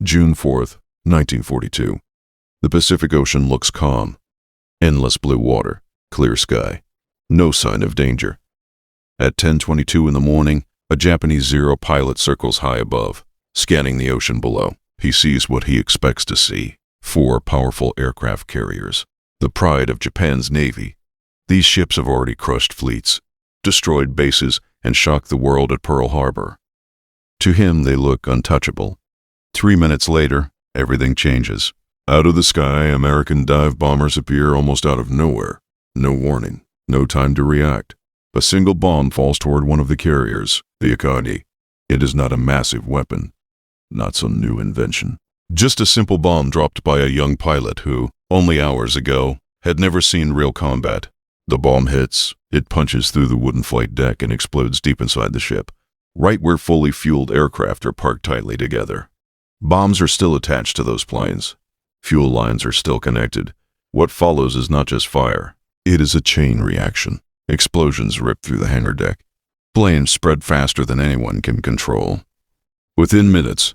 June 4th, 1942. The Pacific Ocean looks calm. Endless blue water, clear sky. No sign of danger. At 10:22 in the morning, a Japanese Zero pilot circles high above, scanning the ocean below. He sees what he expects to see. 4 powerful aircraft carriers, the pride of Japan's Navy. These ships have already crushed fleets, destroyed bases, and shocked the world at Pearl Harbor. To him, they look untouchable. 3 minutes later, everything changes. Out of the sky, American dive bombers appear almost out of nowhere. No warning, no time to react. A single bomb falls toward one of the carriers, the Akagi. It is not a massive weapon, not some new invention. Just a simple bomb dropped by a young pilot who, only hours ago, had never seen real combat. The bomb hits, it punches through the wooden flight deck and explodes deep inside the ship, right where fully fueled aircraft are parked tightly together. Bombs are still attached to those planes. Fuel lines are still connected. What follows is not just fire. It is a chain reaction. Explosions rip through the hangar deck. Flames spread faster than anyone can control. Within minutes,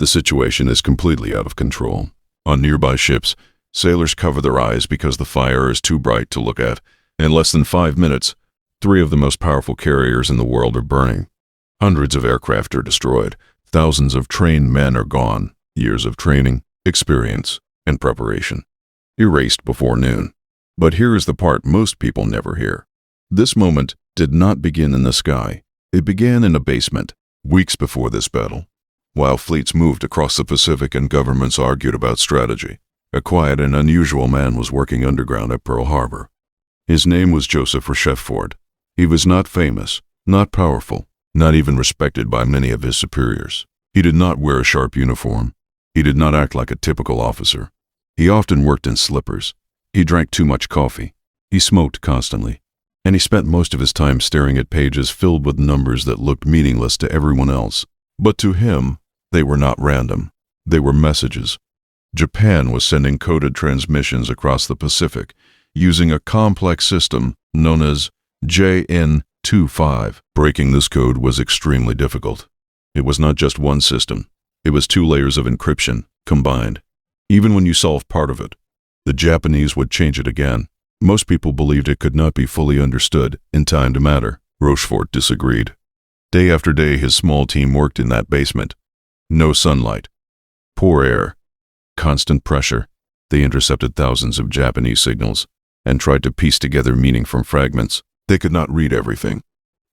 the situation is completely out of control. On nearby ships, sailors cover their eyes because the fire is too bright to look at. In less than 5 minutes, 3 of the most powerful carriers in the world are burning. Hundreds of aircraft are destroyed. Thousands of trained men are gone. Years of training, experience, and preparation erased before noon. But here is the part most people never hear. This moment did not begin in the sky. It began in a basement, weeks before this battle. While fleets moved across the Pacific and governments argued about strategy, a quiet and unusual man was working underground at Pearl Harbor. His name was Joseph Rochefort. He was not famous, not powerful, not even respected by many of his superiors. He did not wear a sharp uniform. He did not act like a typical officer. He often worked in slippers. He drank too much coffee. He smoked constantly. And he spent most of his time staring at pages filled with numbers that looked meaningless to everyone else. But to him, they were not random. They were messages. Japan was sending coded transmissions across the Pacific using a complex system known as JN25. Breaking this code was extremely difficult. It was not just one system. It was 2 layers of encryption combined. Even when you solved part of it, the Japanese would change it again. Most people believed it could not be fully understood in time to matter. Rochefort disagreed. Day after day, his small team worked in that basement. No sunlight, poor air, constant pressure. They intercepted thousands of Japanese signals and tried to piece together meaning from fragments. They could not read everything,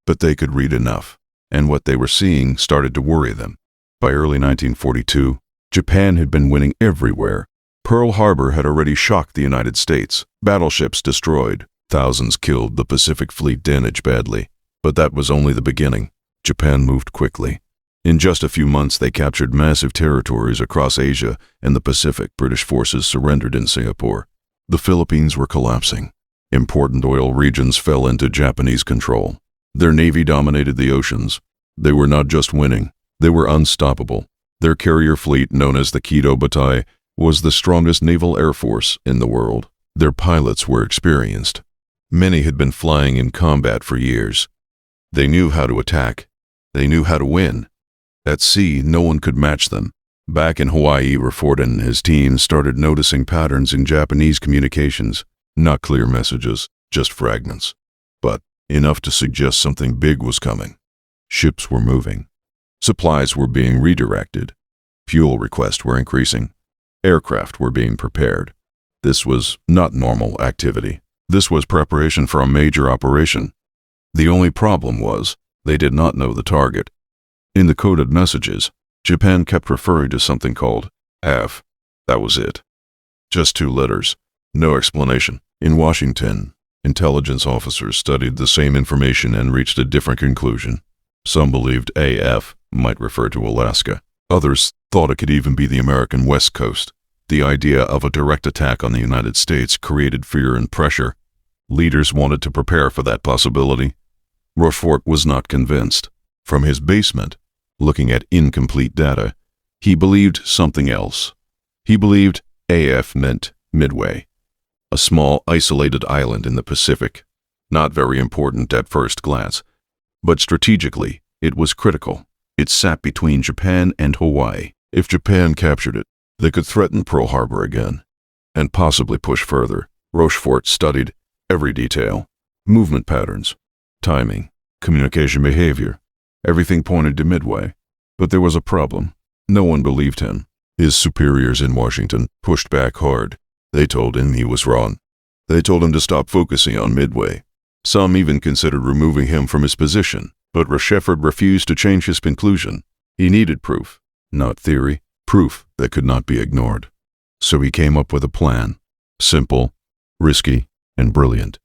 but they could read enough, and what they were seeing started to worry them. By early 1942, Japan had been winning everywhere. Pearl Harbor had already shocked the United States. Battleships destroyed, thousands killed, the Pacific Fleet damaged badly. But that was only the beginning. Japan moved quickly. In just a few months, they captured massive territories across Asia and the Pacific. British forces surrendered in Singapore. The Philippines were collapsing. Important oil regions fell into Japanese control. Their navy dominated the oceans. They were not just winning, they were unstoppable. Their carrier fleet, known as the Kido Butai, was the strongest naval air force in the world. Their pilots were experienced. Many had been flying in combat for years. They knew how to attack. They knew how to win. At sea, no one could match them. Back in Hawaii, Rochefort and his team started noticing patterns in Japanese communications. Not clear messages, just fragments. But enough to suggest something big was coming. Ships were moving. Supplies were being redirected. Fuel requests were increasing. Aircraft were being prepared. This was not normal activity. This was preparation for a major operation. The only problem was, they did not know the target. In the coded messages, Japan kept referring to something called F. That was it. Just 2 letters. No explanation. In Washington, intelligence officers studied the same information and reached a different conclusion. Some believed AF might refer to Alaska. Others thought it could even be the American West Coast. The idea of a direct attack on the United States created fear and pressure. Leaders wanted to prepare for that possibility. Rochefort was not convinced. From his basement, looking at incomplete data, he believed something else. He believed AF meant Midway, a small isolated island in the Pacific. Not very important at first glance, but strategically, it was critical. It sat between Japan and Hawaii. If Japan captured it, they could threaten Pearl Harbor again, and possibly push further. Rochefort studied every detail, movement patterns, timing, communication behavior. Everything pointed to Midway. But there was a problem. No one believed him. His superiors in Washington pushed back hard. They told him he was wrong. They told him to stop focusing on Midway. Some even considered removing him from his position, but Rochefort refused to change his conclusion. He needed proof, not theory, proof that could not be ignored. So he came up with a plan. Simple, risky, and brilliant.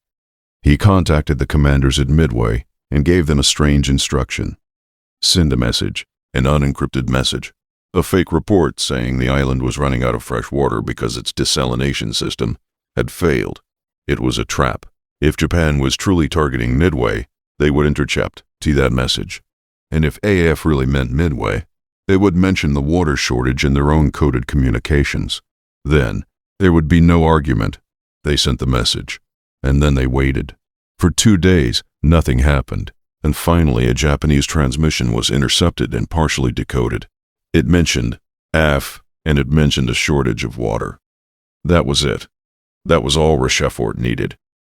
He contacted the commanders at Midway and gave them a strange instruction. Send a message, an unencrypted message. A fake report saying the island was running out of fresh water because its desalination system had failed. It was a trap. If Japan was truly targeting Midway, they would intercept that message. And if AF really meant Midway, they would mention the water shortage in their own coded communications. Then, there would be no argument. They sent the message, and then they waited. For 2 days, nothing happened, and finally a Japanese transmission was intercepted and partially decoded. It mentioned AF, and it mentioned a shortage of water. That was it. That was all Rochefort needed.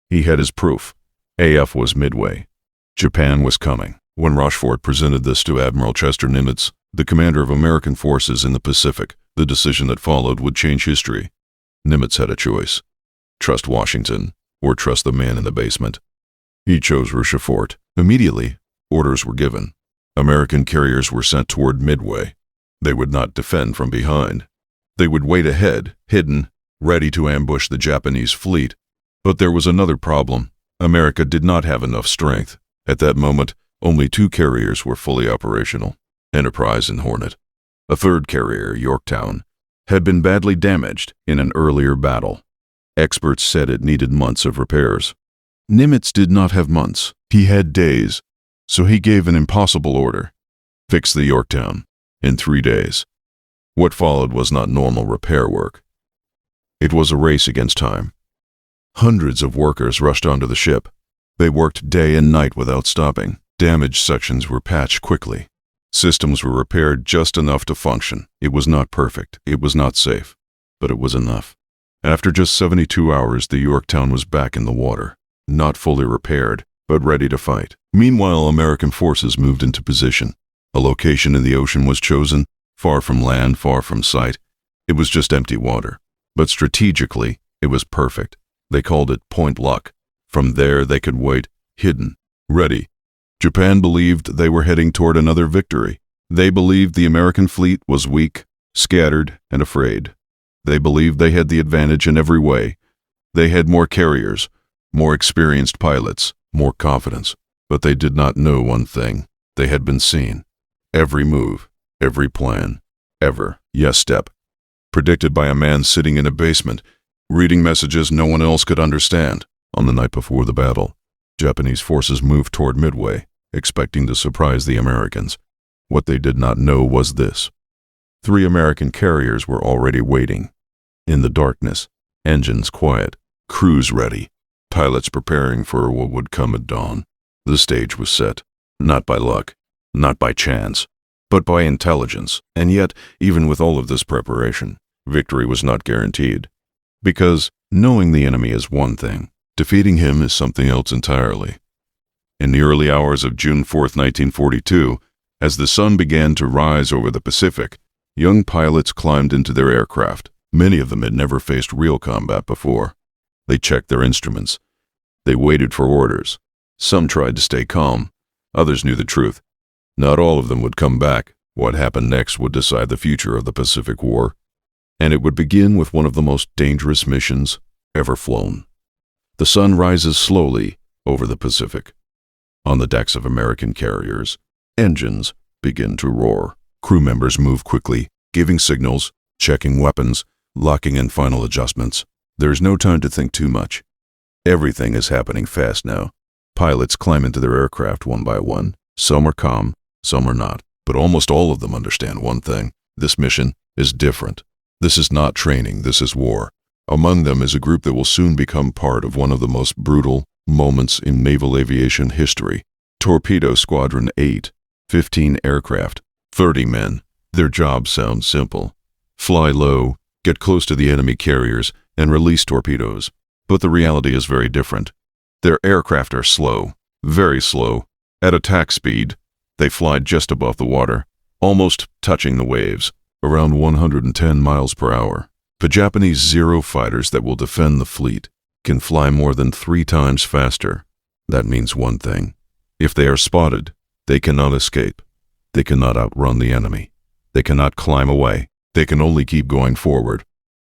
He had his proof. AF was Midway. Japan was coming. When Rochefort presented this to Admiral Chester Nimitz, the commander of American forces in the Pacific, the decision that followed would change history. Nimitz had a choice. Trust Washington, or trust the man in the basement. He chose Rochefort. Immediately, orders were given. American carriers were sent toward Midway. They would not defend from behind. They would wait ahead, hidden, ready to ambush the Japanese fleet. But there was another problem. America did not have enough strength. At that moment, only 2 carriers were fully operational, Enterprise and Hornet. A third carrier, Yorktown, had been badly damaged in an earlier battle. Experts said it needed months of repairs. Nimitz did not have months. He had days. So he gave an impossible order. Fix the Yorktown in 3 days. What followed was not normal repair work. It was a race against time. Hundreds of workers rushed onto the ship. They worked day and night without stopping. Damaged sections were patched quickly. Systems were repaired just enough to function. It was not perfect. It was not safe. But it was enough. After just 72 hours, the Yorktown was back in the water. Not fully repaired, but ready to fight. Meanwhile, American forces moved into position. A location in the ocean was chosen, far from land, far from sight. It was just empty water. But strategically, it was perfect. They called it Point Luck. From there, they could wait, hidden, ready. Japan believed they were heading toward another victory. They believed the American fleet was weak, scattered, and afraid. They believed they had the advantage in every way. They had more carriers, more experienced pilots, more confidence. But they did not know one thing. They had been seen. Every move, every plan, step, predicted by a man sitting in a basement, reading messages no one else could understand. On the night before the battle, Japanese forces moved toward Midway, expecting to surprise the Americans. What they did not know was this. 3 American carriers were already waiting. In the darkness, engines quiet, crews ready, pilots preparing for what would come at dawn. The stage was set, not by luck, not by chance, but by intelligence. And yet, even with all of this preparation, victory was not guaranteed. Because knowing the enemy is one thing, defeating him is something else entirely. In the early hours of June 4, 1942, as the sun began to rise over the Pacific, young pilots climbed into their aircraft. Many of them had never faced real combat before. They checked their instruments. They waited for orders. Some tried to stay calm. Others knew the truth. Not all of them would come back. What happened next would decide the future of the Pacific War. And it would begin with one of the most dangerous missions ever flown. The sun rises slowly over the Pacific. On the decks of American carriers, engines begin to roar. Crew members move quickly, giving signals, checking weapons, locking in final adjustments. There is no time to think too much. Everything is happening fast now. Pilots climb into their aircraft one by one. Some are calm, some are not. But almost all of them understand one thing. This mission is different. This is not training, this is war. Among them is a group that will soon become part of one of the most brutal moments in naval aviation history. Torpedo Squadron 8, 15 aircraft, 30 men, Their job sounds simple. Fly low, get close to the enemy carriers, and release torpedoes. But the reality is very different. Their aircraft are slow, very slow. At attack speed, they fly just above the water, almost touching the waves, around 110 miles per hour. The Japanese Zero fighters that will defend the fleet can fly more than 3 times faster. That means one thing. If they are spotted, they cannot escape. They cannot outrun the enemy. They cannot climb away. They can only keep going forward.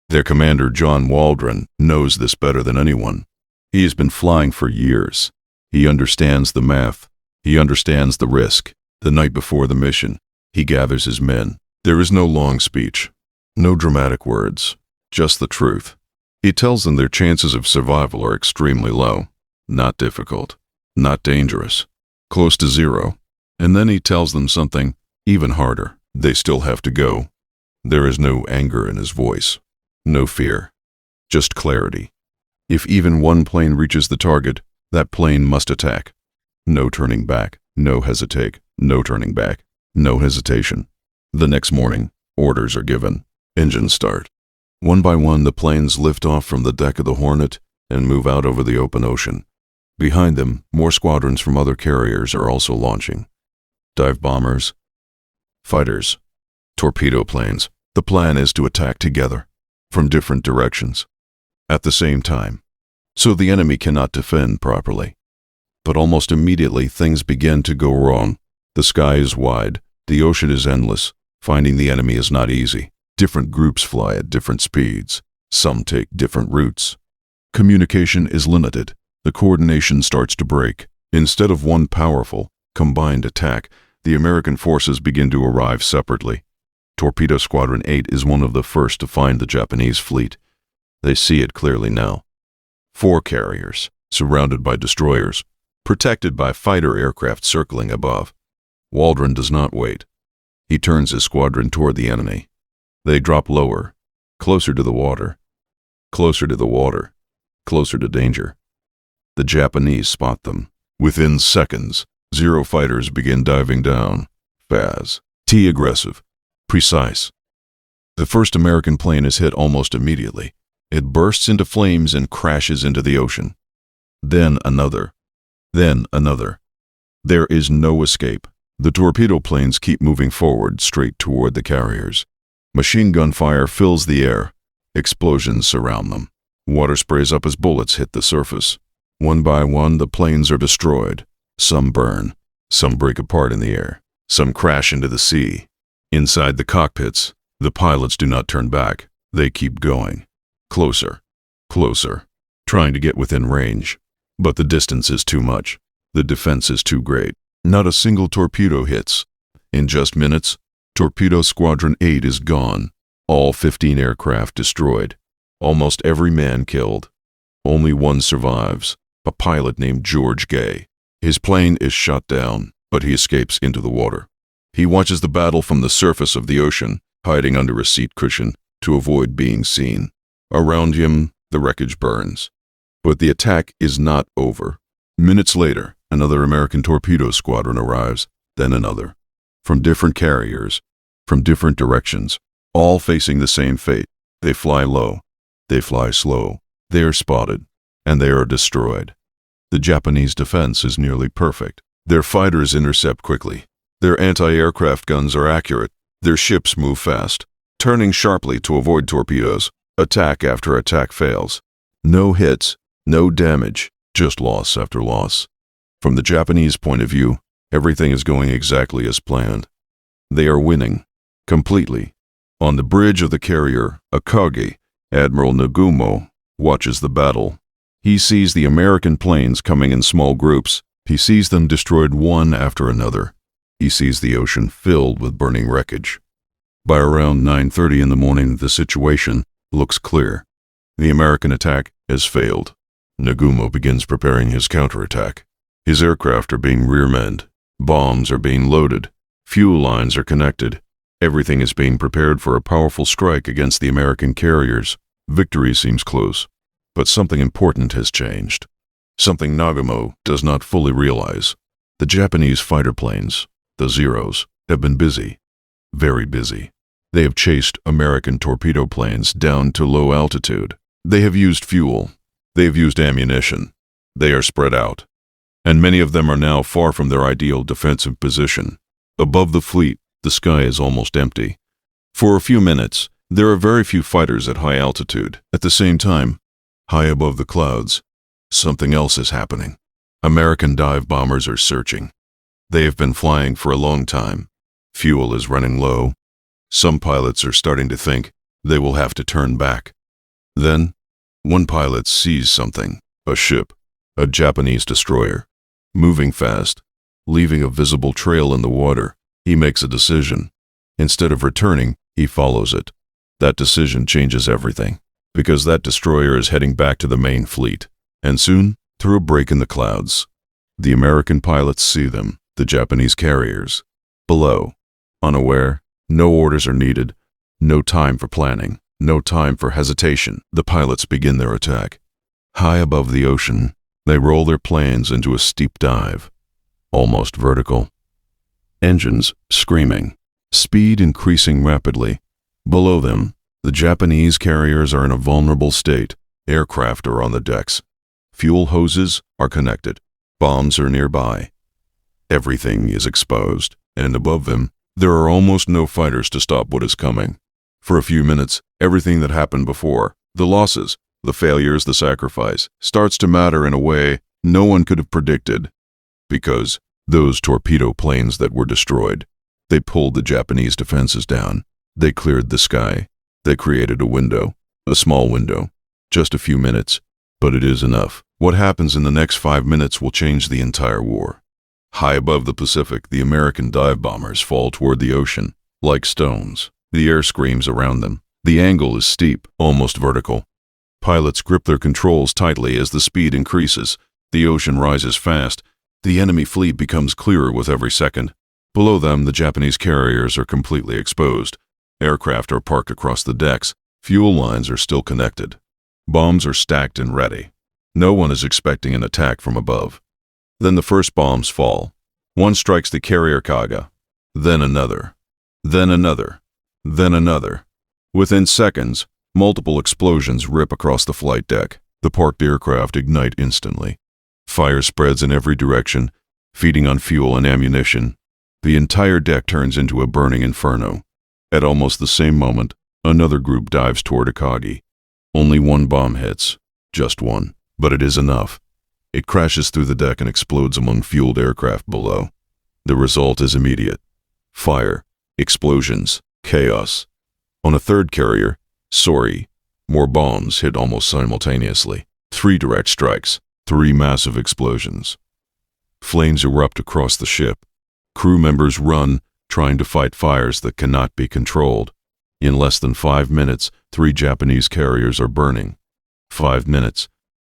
Their commander, John Waldron, knows this better than anyone. He has been flying for years. He understands the math. He understands the risk. The night before the mission, he gathers his men. There is no long speech, no dramatic words, just the truth. He tells them their chances of survival are extremely low, not difficult, not dangerous, close to zero. And then he tells them something even harder. They still have to go. There is no anger in his voice, no fear, just clarity. If even one plane reaches the target, that plane must attack. No turning back, no hesitate, no turning back, no hesitation. The next morning, orders are given. Engines start. One by one, the planes lift off from the deck of the Hornet and move out over the open ocean. Behind them, more squadrons from other carriers are also launching. Dive bombers, fighters, torpedo planes. The plan is to attack together, from different directions, at the same time, so the enemy cannot defend properly. But almost immediately, things begin to go wrong. The sky is wide, the ocean is endless. Finding the enemy is not easy. Different groups fly at different speeds. Some take different routes. Communication is limited. The coordination starts to break. Instead of one powerful, combined attack, the American forces begin to arrive separately. Torpedo Squadron 8 is one of the first to find the Japanese fleet. They see it clearly now. 4 carriers, surrounded by destroyers, protected by fighter aircraft circling above. Waldron does not wait. He turns his squadron toward the enemy. They drop lower, closer to the water, closer to the water, closer to danger. The Japanese spot them. Within seconds, Zero fighters begin diving down. Fast, aggressive, precise. The first American plane is hit almost immediately. It bursts into flames and crashes into the ocean. Then another. Then another. There is no escape. The torpedo planes keep moving forward, straight toward the carriers. Machine gun fire fills the air. Explosions surround them. Water sprays up as bullets hit the surface. One by one, the planes are destroyed. Some burn. Some break apart in the air. Some crash into the sea. Inside the cockpits, the pilots do not turn back. They keep going. Closer. Closer. Trying to get within range. But the distance is too much. The defense is too great. Not a single torpedo hits. In just minutes, Torpedo Squadron 8 is gone. All 15 aircraft destroyed. Almost every man killed. Only one survives, a pilot named George Gay. His plane is shot down, but he escapes into the water. He watches the battle from the surface of the ocean, hiding under a seat cushion to avoid being seen. Around him, the wreckage burns. But the attack is not over. Minutes later, another American torpedo squadron arrives, then another. From different carriers, from different directions, all facing the same fate. They fly low, they fly slow, they are spotted, and they are destroyed. The Japanese defense is nearly perfect. Their fighters intercept quickly. Their anti-aircraft guns are accurate. Their ships move fast, turning sharply to avoid torpedoes. Attack after attack fails. No hits, no damage, just loss after loss. From the Japanese point of view, everything is going exactly as planned. They are winning, completely. On the bridge of the carrier Akagi, Admiral Nagumo watches the battle. He sees the American planes coming in small groups. He sees them destroyed one after another. He sees the ocean filled with burning wreckage. By around 9:30 in the morning, the situation looks clear. The American attack has failed. Nagumo begins preparing his counterattack. His aircraft are being rear-manned. Bombs are being loaded. Fuel lines are connected. Everything is being prepared for a powerful strike against the American carriers. Victory seems close, but something important has changed. Something Nagumo does not fully realize. The Japanese fighter planes, the Zeros, have been busy. very busy. They have chased American torpedo planes down to low altitude. They have used fuel. They have used ammunition. They are spread out. And many of them are now far from their ideal defensive position. Above the fleet, the sky is almost empty. For a few minutes, there are very few fighters at high altitude. At the same time, high above the clouds, something else is happening. American dive bombers are searching. They have been flying for a long time. Fuel is running low. Some pilots are starting to think they will have to turn back. Then, one pilot sees something, a ship, a Japanese destroyer, moving fast, leaving a visible trail in the water. He makes a decision. Instead of returning, he follows it. That decision changes everything, because that destroyer is heading back to the main fleet. And soon, through a break in the clouds, the American pilots see them, the Japanese carriers. Below, unaware, no orders are needed, no time for planning, no time for hesitation. The pilots begin their attack. High above the ocean, they roll their planes into a steep dive, almost vertical. Engines screaming, speed increasing rapidly. Below them, the Japanese carriers are in a vulnerable state. Aircraft are on the decks. Fuel hoses are connected. Bombs are nearby. Everything is exposed, and above them, there are almost no fighters to stop what is coming. For a few minutes, everything that happened before, the losses, the failures, the sacrifice, starts to matter in a way no one could have predicted. Because those torpedo planes that were destroyed, they pulled the Japanese defenses down. They cleared the sky. They created a window, a small window, just a few minutes, but it is enough. What happens in the next 5 minutes will change the entire war. High above the Pacific, the American dive bombers fall toward the ocean, like stones. The air screams around them. The angle is steep, almost vertical. Pilots grip their controls tightly as the speed increases. The ocean rises fast. The enemy fleet becomes clearer with every second. Below them, the Japanese carriers are completely exposed. Aircraft are parked across the decks. Fuel lines are still connected. Bombs are stacked and ready. No one is expecting an attack from above. Then the first bombs fall. One strikes the carrier Kaga. Then another. Then another. Then another. Within seconds, multiple explosions rip across the flight deck. The parked aircraft ignite instantly. Fire spreads in every direction, feeding on fuel and ammunition. The entire deck turns into a burning inferno. At almost the same moment, another group dives toward Akagi. Only one bomb hits. Just one. But it is enough. It crashes through the deck and explodes among fueled aircraft below. The result is immediate. Fire, explosions, chaos. On a third carrier, Sori, more bombs hit almost simultaneously. 3 direct strikes, 3 massive explosions. Flames erupt across the ship. Crew members run, trying to fight fires that cannot be controlled. In less than 5 minutes, 3 Japanese carriers are burning. 5 minutes.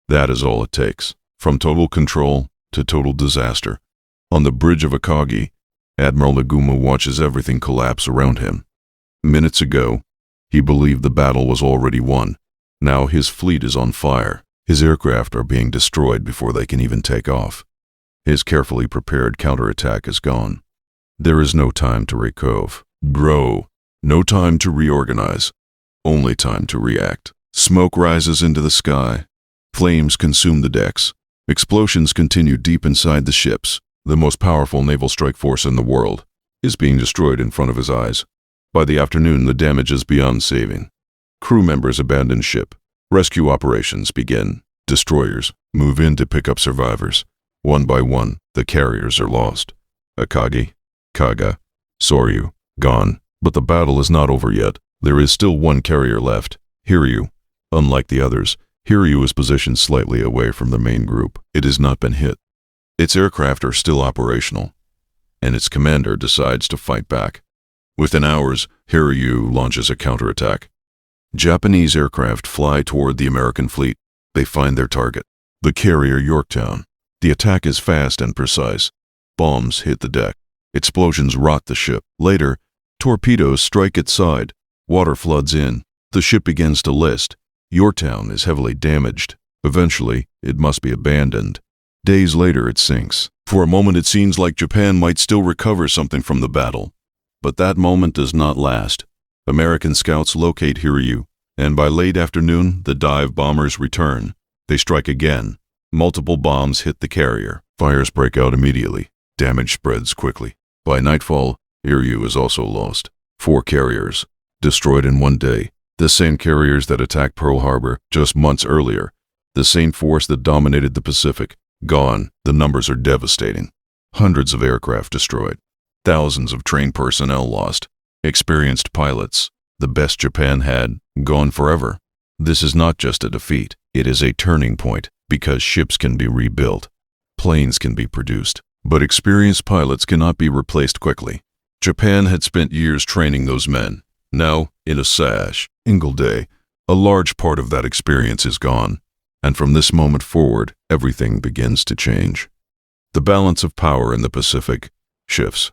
That is all it takes. From total control to total disaster. On the bridge of Akagi, Admiral Naguma watches everything collapse around him. Minutes ago, he believed the battle was already won. Now his fleet is on fire. His aircraft are being destroyed before they can even take off. His carefully prepared counterattack is gone. There is no time to recove. Grow. No time to reorganize. Only time to react. Smoke rises into the sky. Flames consume the decks. Explosions continue deep inside the ships. The most powerful naval strike force in the world is being destroyed in front of his eyes. By the afternoon, the damage is beyond saving. Crew members abandon ship. Rescue operations begin. Destroyers move in to pick up survivors. One by one, the carriers are lost. Akagi, Kaga, Soryu, gone. But the battle is not over yet. There is still one carrier left, Hiryu. Unlike the others, Hiryu is positioned slightly away from the main group. It has not been hit. Its aircraft are still operational, and its commander decides to fight back. Within hours, Hiryu launches a counterattack. Japanese aircraft fly toward the American fleet. They find their target, the carrier Yorktown. The attack is fast and precise. Bombs hit the deck. Explosions rot the ship. Later, torpedoes strike its side. Water floods in. The ship begins to list. Yorktown is heavily damaged. Eventually, it must be abandoned. Days later, it sinks. For a moment, it seems like Japan might still recover something from the battle. But that moment does not last. American scouts locate Hiryu, and by late afternoon, the dive bombers return. They strike again. Multiple bombs hit the carrier. Fires break out immediately. Damage spreads quickly. By nightfall, Hiryu is also lost. 4 carriers, destroyed in one day. The same carriers that attacked Pearl Harbor just months earlier. The same force that dominated the Pacific. Gone. The numbers are devastating. Hundreds of aircraft destroyed. Thousands of trained personnel lost. Experienced pilots, the best Japan had, gone forever. This is not just a defeat. It is a turning point, because ships can be rebuilt. Planes can be produced. But experienced pilots cannot be replaced quickly. Japan had spent years training those men. Now, in a single day, a large part of that experience is gone. And from this moment forward, everything begins to change. The balance of power in the Pacific shifts.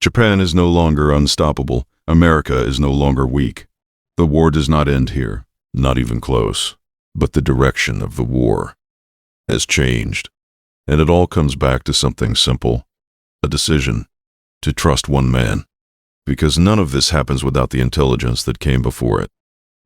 Japan is no longer unstoppable. America is no longer weak. The war does not end here, not even close. But the direction of the war has changed. And it all comes back to something simple. A decision to trust one man. Because none of this happens without the intelligence that came before it.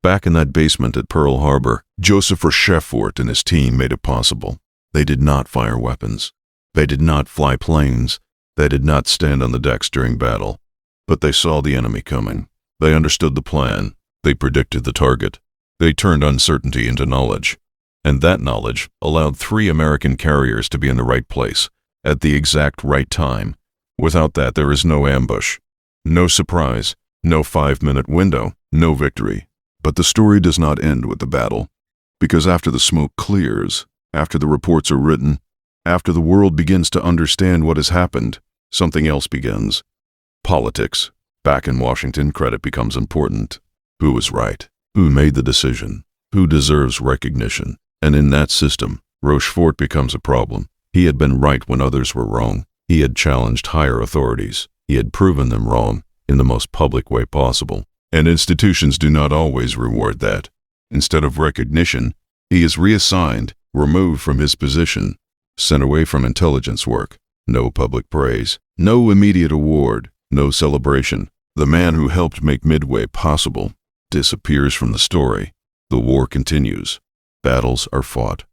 Back in that basement at Pearl Harbor, Joseph Rochefort and his team made it possible. They did not fire weapons. They did not fly planes. They did not stand on the decks during battle. But they saw the enemy coming. They understood the plan. They predicted the target. They turned uncertainty into knowledge. And that knowledge allowed 3 American carriers to be in the right place, at the exact right time. Without that, there is no ambush, no surprise, no 5-minute window, no victory. But the story does not end with the battle. Because after the smoke clears, after the reports are written, after the world begins to understand what has happened, something else begins. Politics. Back in Washington, credit becomes important. Who was right? Who made the decision? Who deserves recognition? And in that system, Rochefort becomes a problem. He had been right when others were wrong. He had challenged higher authorities. He had proven them wrong in the most public way possible. And institutions do not always reward that. Instead of recognition, he is reassigned, removed from his position, sent away from intelligence work. No public praise, no immediate award, no celebration. The man who helped make Midway possible disappears from the story. The war continues. Battles are fought.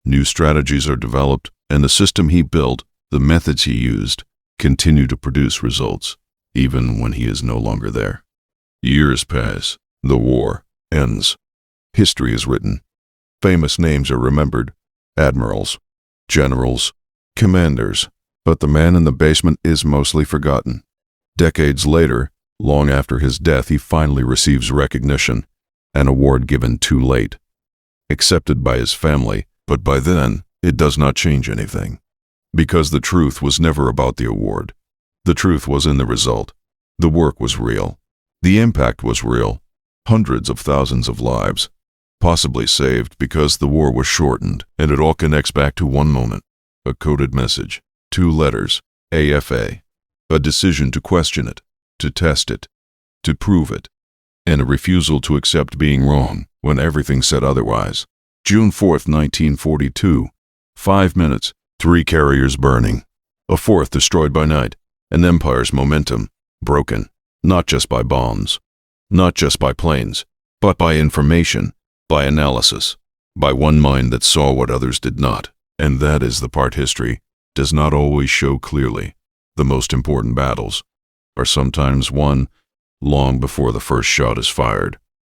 New strategies are developed, and the system he built, the methods he used, continue to produce results, even when he is no longer there. Years pass. The war ends. History is written. Famous names are remembered. Admirals, generals, commanders. But the man in the basement is mostly forgotten. Decades later, long after his death, he finally receives recognition, an award given too late. Accepted by his family, but by then, it does not change anything. Because the truth was never about the award. The truth was in the result. The work was real. The impact was real. Hundreds of thousands of lives, possibly saved because the war was shortened, and it all connects back to one moment. A coded message. 2 letters. AFA. A decision to question it, to test it, to prove it, and a refusal to accept being wrong when everything said otherwise. June 4th, 1942. 5 minutes. 3 carriers burning. A 4th destroyed by night. An empire's momentum broken. Not just by bombs. Not just by planes. But by information. By analysis. By one mind that saw what others did not. And that is the part history does not always show clearly. The most important battles are sometimes won long before the first shot is fired.